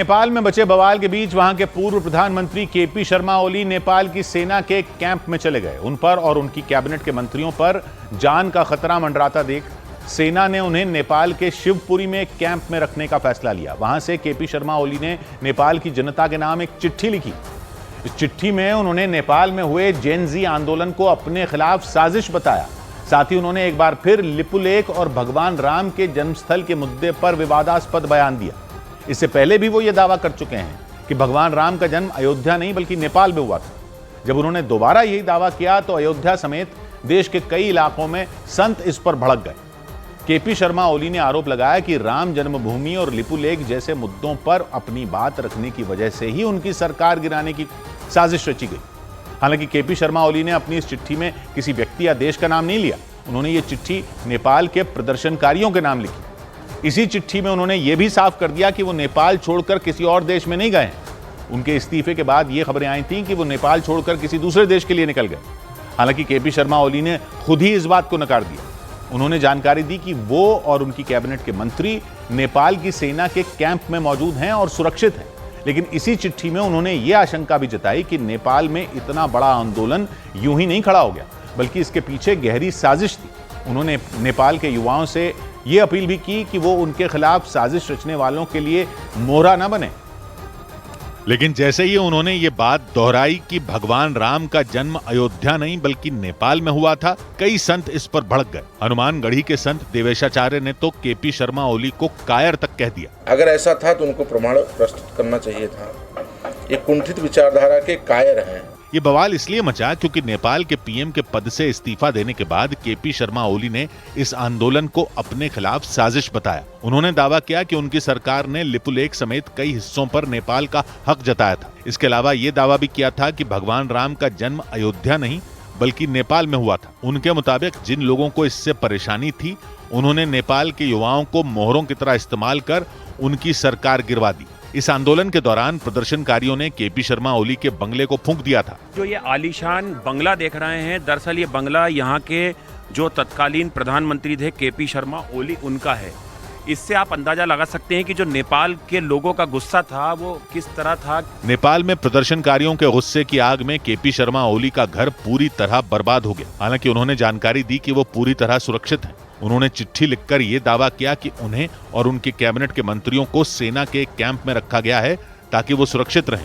नेपाल में बचे बवाल के बीच वहां के पूर्व प्रधानमंत्री केपी शर्मा ओली नेपाल की सेना के कैंप में चले गए। उन पर और उनकी कैबिनेट के मंत्रियों पर जान का खतरा मंडराता देख सेना ने उन्हें नेपाल के शिवपुरी में एक कैंप में रखने का फैसला लिया। वहां से केपी शर्मा ओली ने नेपाल की जनता के नाम एक चिट्ठी लिखी। इस चिट्ठी में उन्होंने नेपाल में हुए जेन ज़ी आंदोलन को अपने खिलाफ साजिश बताया। साथ ही उन्होंने एक बार फिर लिपुलेख और भगवान राम के जन्मस्थल के मुद्दे पर विवादास्पद बयान दिया। इससे पहले भी वो ये दावा कर चुके हैं कि भगवान राम का जन्म अयोध्या नहीं बल्कि नेपाल में हुआ था। जब उन्होंने दोबारा यही दावा किया तो अयोध्या समेत देश के कई इलाकों में संत इस पर भड़क गए। केपी शर्मा ओली ने आरोप लगाया कि राम जन्मभूमि और लिपुलेख जैसे मुद्दों पर अपनी बात रखने की वजह से ही उनकी सरकार गिराने की साजिश रची गई। हालांकि केपी शर्मा ओली ने अपनी इस चिट्ठी में किसी व्यक्ति या देश का नाम नहीं लिया। उन्होंने ये चिट्ठी नेपाल के प्रदर्शनकारियों के नाम लिखी। इसी चिट्ठी में उन्होंने ये भी साफ कर दिया कि वो नेपाल छोड़कर किसी और देश में नहीं गए हैं। उनके इस्तीफे के बाद ये खबरें आई थीं कि वो नेपाल छोड़कर किसी दूसरे देश के लिए निकल गए। हालांकि केपी शर्मा ओली ने खुद ही इस बात को नकार दिया। उन्होंने जानकारी दी कि वो और उनकी कैबिनेट के मंत्री नेपाल की सेना के कैंप में मौजूद हैं और सुरक्षित हैं। लेकिन इसी चिट्ठी में उन्होंने ये आशंका भी जताई कि नेपाल में इतना बड़ा आंदोलन यूं ही नहीं खड़ा हो गया, बल्कि इसके पीछे गहरी साजिश थी। उन्होंने नेपाल के युवाओं से ये अपील भी की कि वो उनके खिलाफ साजिश रचने वालों के लिए मोहरा न बने। लेकिन जैसे ही उन्होंने ये बात दोहराई कि भगवान राम का जन्म अयोध्या नहीं बल्कि नेपाल में हुआ था, कई संत इस पर भड़क गए। हनुमानगढ़ी के संत देवेशाचार्य ने तो केपी शर्मा ओली को कायर तक कह दिया। अगर ऐसा था तो उनको प्रमाण प्रस्तुत करना चाहिए था। ये कुंठित विचारधारा के कायर हैं। ये बवाल इसलिए मचा क्योंकि नेपाल के पीएम के पद से इस्तीफा देने के बाद केपी शर्मा ओली ने इस आंदोलन को अपने खिलाफ साजिश बताया। उन्होंने दावा किया कि उनकी सरकार ने लिपुलेख समेत कई हिस्सों पर नेपाल का हक जताया था। इसके अलावा ये दावा भी किया था कि भगवान राम का जन्म अयोध्या नहीं बल्कि नेपाल में हुआ था। उनके मुताबिक जिन लोगों को इससे परेशानी थी, उन्होंने नेपाल के युवाओं को मोहरों की तरह इस्तेमाल कर उनकी सरकार गिरवा दी। इस आंदोलन के दौरान प्रदर्शनकारियों ने केपी शर्मा ओली के बंगले को फूंक दिया था। जो ये आलीशान बंगला देख रहे हैं, दरअसल ये बंगला यहाँ के जो तत्कालीन प्रधानमंत्री थे केपी शर्मा ओली, उनका है। इससे आप अंदाजा लगा सकते हैं कि जो नेपाल के लोगों का गुस्सा था वो किस तरह था। नेपाल में प्रदर्शनकारियों के गुस्से की आग में केपी शर्मा ओली का घर पूरी तरह बर्बाद हो गया। हालांकि उन्होंने जानकारी दी कि वो पूरी तरह सुरक्षित हैं। उन्होंने चिट्ठी लिखकर ये दावा किया कि उन्हें और उनके कैबिनेट के मंत्रियों को सेना के कैंप में रखा गया है ताकि वो सुरक्षित रहें।